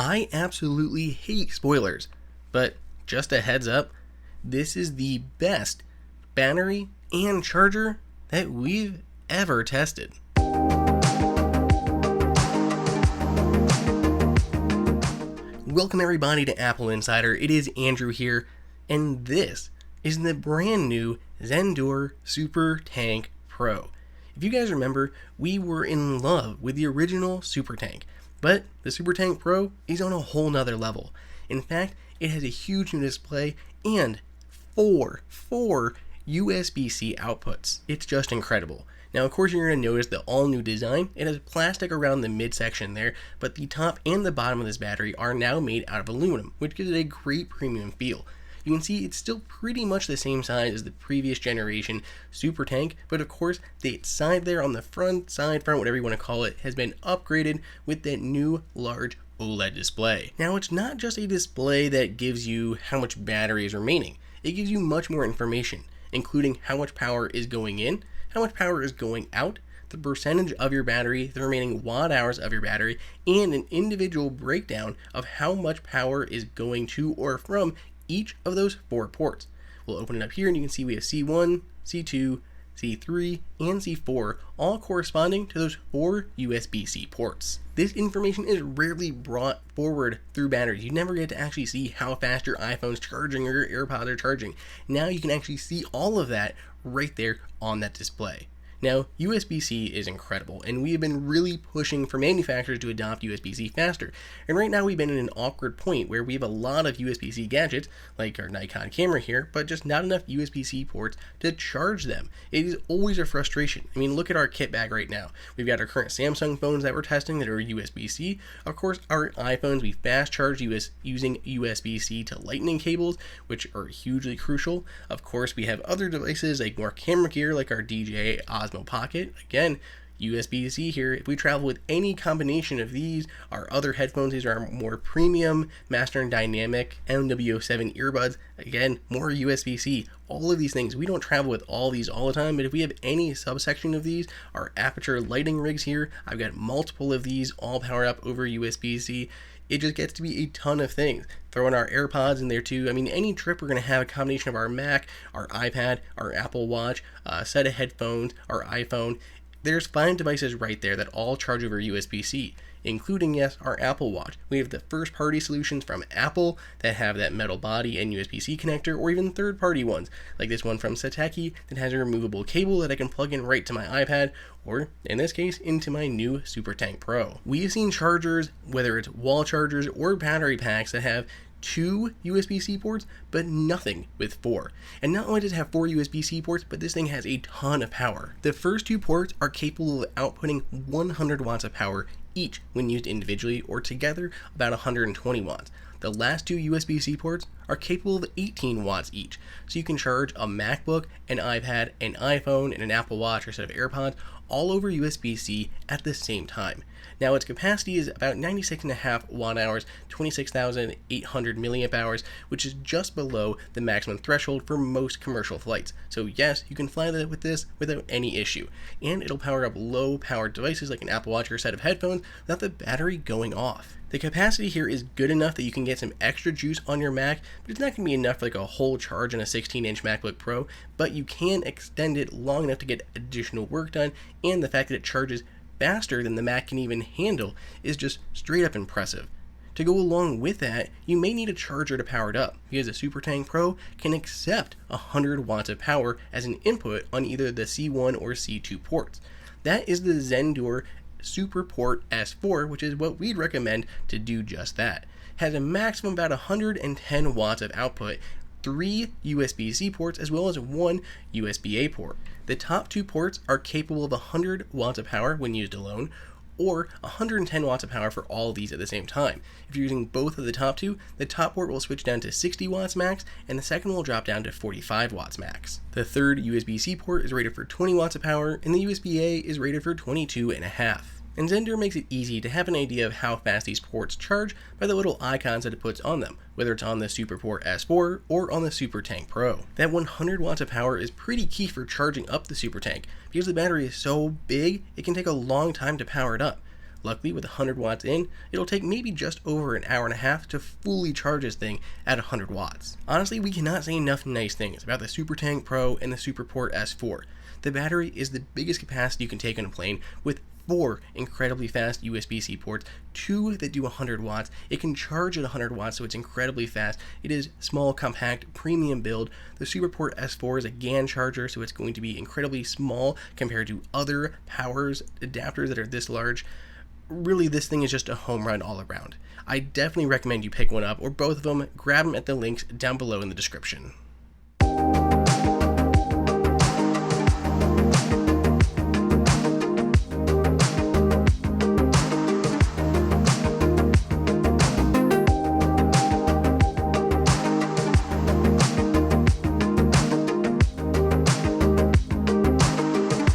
I absolutely hate spoilers, but just a heads up, this is the best battery and charger that we've ever tested. Welcome everybody to Appleinsider. It is Andrew here, and this is the brand new Zendure SuperTank Pro. If you guys remember, we were in love with the original SuperTank, but the SuperTank Pro is on a whole nother level. In fact, it has a huge new display and four USBC outputs. It's just incredible. Now, of course, you're going to notice the all-new design. It has plastic around the midsection there, but the top and the bottom of this battery are now made out of aluminum, which gives it a great premium feel. You can see it's still pretty much the same size as the previous generation SuperTank, but of course, the side there on the front, whatever you want to call it, has been upgraded with that new large OLED display. Now, it's not just a display that gives you how much battery is remaining. It gives you much more information, including how much power is going in, how much power is going out, the percentage of your battery, the remaining watt hours of your battery, and an individual breakdown of how much power is going to or from each of those four ports. We'll open it up here and you can see we have C1, C2, C3, and C4, all corresponding to those four USB-C ports. This information is rarely brought forward through batteries. You never get to actually see how fast your iPhone's charging or your AirPods are charging. Now you can actually see all of that right there on that display. Now, USB-C is incredible, and we have been really pushing for manufacturers to adopt USB-C faster. And right now we've been in an awkward point where we have a lot of USB-C gadgets, like our Nikon camera here, but just not enough USB-C ports to charge them. It is always a frustration. I mean, look at our kit bag right now. We've got our current Samsung phones that we're testing that are USB-C. Of course, our iPhones we fast charge using USB-C to lightning cables, which are hugely crucial. Of course, we have other devices like more camera gear, like our DJI Osmo Pocket. Again, USB-C here. If we travel with any combination of these, our other headphones, these are more premium Master and Dynamic MW07 earbuds. Again, more USB-C. All of these things, we don't travel with all these all the time, but if we have any subsection of these, our aperture lighting rigs here, I've got multiple of these all powered up over USB-C. It just gets to be a ton of things. Throw in our AirPods in there too. I mean, any trip we're going to have a combination of our Mac, our iPad, our Apple Watch, a set of headphones, our iPhone. There's 5 devices right there that all charge over USB-C, including, yes, our Apple Watch. We have the first-party solutions from Apple that have that metal body and USB-C connector, or even third-party ones, like this one from Sateki that has a removable cable that I can plug in right to my iPad, or, in this case, into my new SuperTank Pro. We have seen chargers, whether it's wall chargers or battery packs, that have 2 USB-C ports, but nothing with 4. And not only does it have 4 USB-C ports, but this thing has a ton of power. The first 2 ports are capable of outputting 100 watts of power each when used individually, or together about 120 watts. The last 2 USB-C ports are capable of 18 watts each, so you can charge a MacBook, an iPad, an iPhone, and an Apple Watch or set of AirPods all over USB-C at the same time. Now, its capacity is about 96.5 watt hours, 26,800 milliamp hours, which is just below the maximum threshold for most commercial flights. So yes, you can fly with this without any issue. And it'll power up low-powered devices like an Apple Watch or a set of headphones without the battery going off. The capacity here is good enough that you can get some extra juice on your Mac, but it's not going to be enough for like a whole charge on a 16-inch MacBook Pro, but you can extend it long enough to get additional work done, and the fact that it charges faster than the Mac can even handle is just straight up impressive. To go along with that, you may need a charger to power it up, because the SuperTank Pro can accept 100 watts of power as an input on either the C1 or C2 ports. That is the Zendure SuperPort S4, which is what we'd recommend to do just that. It has a maximum about 110 watts of output, 3 USB-C ports, as well as 1 USB-A port. The top 2 ports are capable of 100 watts of power when used alone, or 110 watts of power for all of these at the same time. If you're using both of the top 2, the top port will switch down to 60 watts max, and the second will drop down to 45 watts max. The third USB-C port is rated for 20 watts of power, and the USB-A is rated for 22.5. And Zendure makes it easy to have an idea of how fast these ports charge by the little icons that it puts on them, whether it's on the SuperPort S4 or on the SuperTank Pro. That 100 watts of power is pretty key for charging up the SuperTank, because the battery is so big, it can take a long time to power it up. Luckily, with 100 watts in, it'll take maybe just over an hour and a half to fully charge this thing at 100 watts. Honestly, we cannot say enough nice things about the SuperTank Pro and the SuperPort S4. The battery is the biggest capacity you can take on a plane, with 4 incredibly fast USBC ports, 2 that do 100 watts. It can charge at 100 watts, so it's incredibly fast. It is small, compact, premium build. The SuperPort S4 is a GAN charger, so it's going to be incredibly small compared to other powers adapters that are this large. Really, this thing is just a home run all around. I definitely recommend you pick one up, or both of them. Grab them at the links down below in the description.